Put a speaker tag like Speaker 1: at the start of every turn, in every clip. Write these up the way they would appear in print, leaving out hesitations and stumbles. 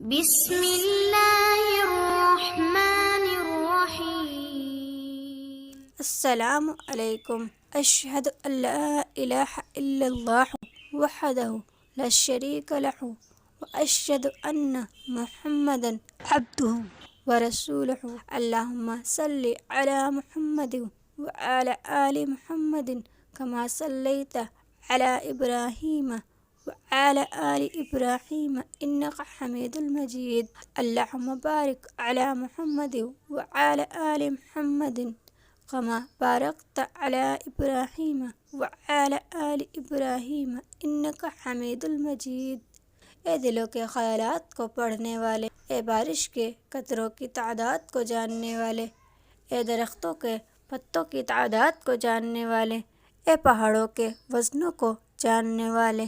Speaker 1: بسم اللہ الرحمن الرحیم۔
Speaker 2: السلام علیکم۔ اشہد ان لا الہ الا اللہ وحدہ لا شریک لہ واشہد ان محمدا عبدہ ورسولہ۔ اللہم صلی علی محمد وعلی آل محمد کما صلیت علی ابراہیم وعلی آل ابراہیم انک حمید المجید۔ اللہم بارک علی محمد وعلی آل محمد کما بارکت علی ابراہیم وعلی آل ابراہیم انک حمید المجید۔ اے دلوں کے خیالات کو پڑھنے والے، اے بارش کے قطروں کی تعداد کو جاننے والے، اے درختوں کے پتوں کی تعداد کو جاننے والے، اے پہاڑوں کے وزنوں کو جاننے والے،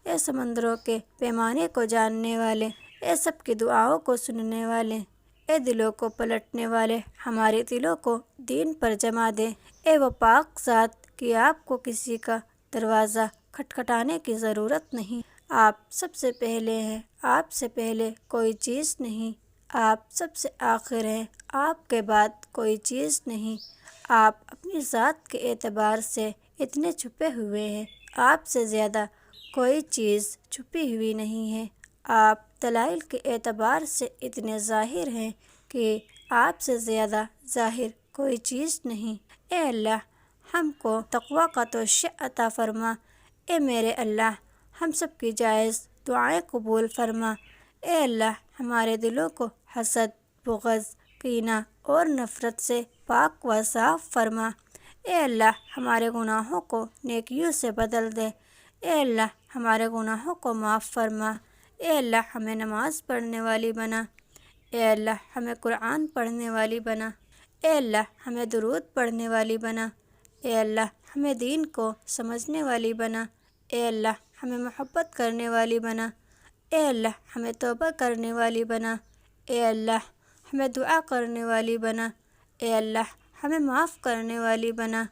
Speaker 2: اے سمندروں کے پیمانے کو جاننے والے، اے سب کی دعاؤں کو سننے والے، اے دلوں کو پلٹنے والے، ہمارے دلوں کو دین پر جما دے۔ اے وہ پاک ذات کہ آپ کو کسی کا دروازہ کھٹکھٹانے کی ضرورت نہیں، آپ سب سے پہلے ہیں، آپ سے پہلے کوئی چیز نہیں، آپ سب سے آخر ہیں، آپ کے بعد کوئی چیز نہیں۔ آپ اپنی ذات کے اعتبار سے اتنے چھپے ہوئے ہیں، آپ سے زیادہ کوئی چیز چھپی ہوئی نہیں ہے۔ آپ دلائل کے اعتبار سے اتنے ظاہر ہیں کہ آپ سے زیادہ ظاہر کوئی چیز نہیں۔ اے اللہ، ہم کو تقویٰ کا توشہ عطا فرما۔ اے میرے اللہ، ہم سب کی جائز دعائیں قبول فرما۔ اے اللہ، ہمارے دلوں کو حسد، بغض، کینہ اور نفرت سے پاک و صاف فرما۔ اے اللہ، ہمارے گناہوں کو نیکیوں سے بدل دے۔ اے اللہ، ہمارے گناہوں کو معاف فرما۔ اے اللہ، ہمیں نماز پڑھنے والی بنا۔ اے اللہ، ہمیں قرآن پڑھنے والی بنا۔ اے اللہ، ہمیں درود پڑھنے والی بنا۔ اے اللہ، ہمیں دین کو سمجھنے والی بنا۔ اے اللہ، ہمیں محبت کرنے والی بنا۔ اے اللہ، ہمیں توبہ کرنے والی بنا۔ اے اللہ، ہمیں دعا کرنے والی بنا۔ اے اللہ، ہمیں معاف کرنے والی بنا۔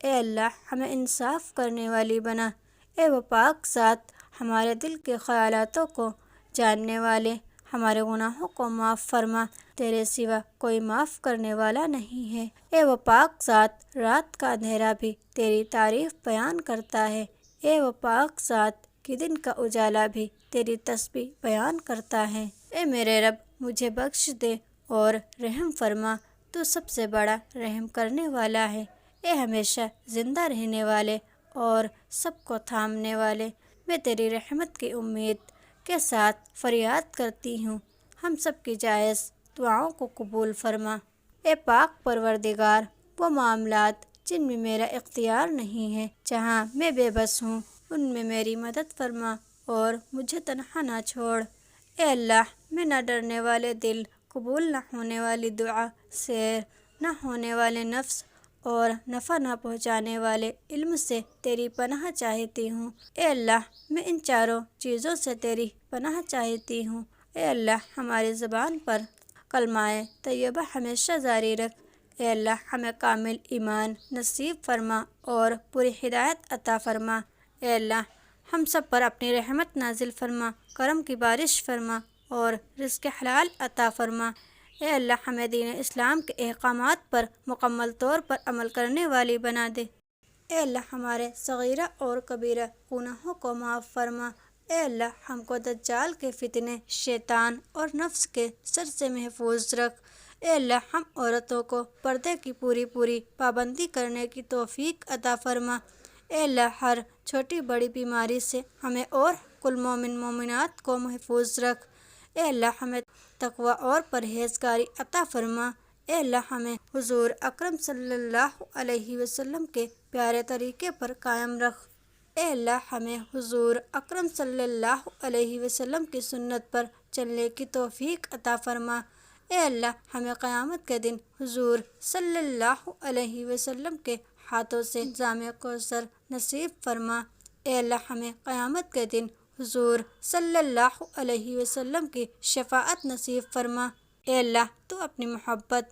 Speaker 2: اے اللہ، ہمیں انصاف کرنے والی بنا۔ اے وہ پاک ذات، ہمارے دل کے خیالاتوں کو جاننے والے، ہمارے گناہوں کو معاف فرما، تیرے سوا کوئی معاف کرنے والا نہیں ہے۔ اے وہ پاک ذات، رات کا اندھیرا بھی تیری تعریف بیان کرتا ہے۔ اے وہ پاک ذات کہ دن کا اجالا بھی تیری تسبیح بیان کرتا ہے۔ اے میرے رب، مجھے بخش دے اور رحم فرما، تو سب سے بڑا رحم کرنے والا ہے۔ اے ہمیشہ زندہ رہنے والے اور سب کو تھامنے والے، میں تیری رحمت کی امید کے ساتھ فریاد کرتی ہوں، ہم سب کی جائز دعاؤں کو قبول فرما۔ اے پاک پروردگار، وہ معاملات جن میں میرا اختیار نہیں ہے، جہاں میں بے بس ہوں، ان میں میری مدد فرما اور مجھے تنہا نہ چھوڑ۔ اے اللہ، میں نہ ڈرنے والے دل، قبول نہ ہونے والی دعا، سیر نہ ہونے والے نفس اور نفع نہ پہنچانے والے علم سے تیری پناہ چاہتی ہوں۔ اے اللہ، میں ان چاروں چیزوں سے تیری پناہ چاہتی ہوں۔ اے اللہ، ہماری زبان پر کلمہ طیبہ ہمیشہ جاری رکھ۔ اے اللہ، ہمیں کامل ایمان نصیب فرما اور پوری ہدایت عطا فرما۔ اے اللہ، ہم سب پر اپنی رحمت نازل فرما، کرم کی بارش فرما اور رزق حلال عطا فرما۔ اے اللہ، ہمیں دین اسلام کے احکامات پر مکمل طور پر عمل کرنے والی بنا دے۔ اے اللہ، ہمارے صغیرہ اور کبیرہ گناہوں کو معاف فرما۔ اے اللہ، ہم کو دجال کے فتنے، شیطان اور نفس کے شر سے محفوظ رکھ۔ اے اللہ، ہم عورتوں کو پردے کی پوری پابندی کرنے کی توفیق عطا فرما۔ اے اللہ، ہر چھوٹی بڑی بیماری سے ہمیں اور کل مومن مومنات کو محفوظ رکھ۔ اے اللہ، ہمیں تقوی اور پرہیزگاری عطا فرما۔ اے اللہ، ہمیں حضور اکرم صلی اللہ علیہ وسلم کے پیارے طریقے پر قائم رکھ۔ اے اللہ، ہمیں حضور اکرم صلی اللہ علیہ وسلم کی سنت پر چلنے کی توفیق عطا فرما۔ اے اللہ، ہمیں قیامت کے دن حضور صلی اللہ علیہ وسلم کے ہاتھوں سے جام کوثر نصیب فرما۔ اے اللہ، ہمیں قیامت کے دن حضور صلی اللہ علیہ وسلم کی شفاعت نصیب فرما۔ اے اللہ، تو اپنی محبت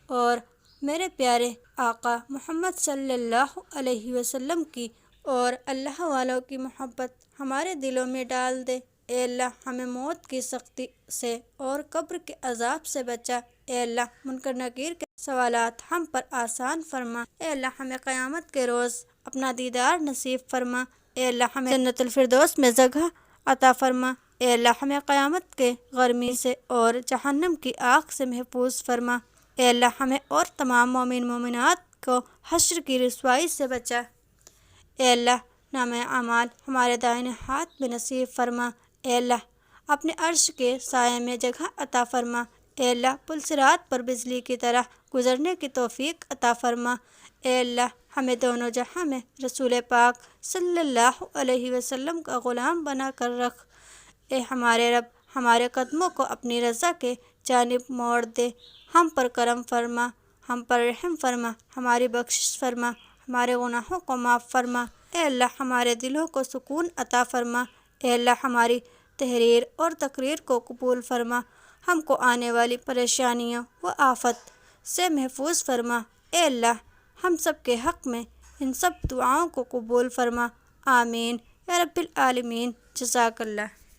Speaker 2: اور میرے پیارے آقا محمد صلی اللہ علیہ وسلم کی اور اللہ والوں کی محبت ہمارے دلوں میں ڈال دے۔ اے اللہ ہمیں موت کی سختی سے اور قبر کے عذاب سے بچا۔ اے اللہ منکر نکیر کے سوالات ہم پر آسان فرما۔ اے اللہ ہمیں قیامت کے روز اپنا دیدار نصیب فرما۔ اے اللہ ہمیں جنت الفردوس میں جگہ عطا فرما۔ اے اللہ ہمیں قیامت کے گرمی سے اور جہنم کی آگ سے محفوظ فرما۔ اے اللہ ہمیں اور تمام مومن مومنات کو حشر کی رسوائی سے بچا۔ اے اللہ نام اعمال ہمارے دائیں ہاتھ میں نصیب فرما۔ اے اللہ اپنے عرش کے سائے میں جگہ عطا فرما۔ اے اللہ پل صراط پر بجلی کی طرح گزرنے کی توفیق عطا فرما۔ اے اللہ ہمیں دونوں جہاں میں رسول پاک صلی اللہ علیہ وسلم کا غلام بنا کر رکھ۔ اے ہمارے رب ہمارے قدموں کو اپنی رضا کے جانب موڑ دے۔ ہم پر کرم فرما، ہم پر رحم فرما، ہماری بخشش فرما، ہمارے گناہوں کو معاف فرما۔ اے اللہ ہمارے دلوں کو سکون عطا فرما۔ اے اللہ ہماری تحریر اور تقریر کو قبول فرما۔ ہم کو آنے والی پریشانیوں و آفت سے محفوظ فرما۔ اے اللہ ہم سب کے حق میں ان سب دعاؤں کو قبول فرما۔ آمین یا رب العالمین۔ جزاک اللہ۔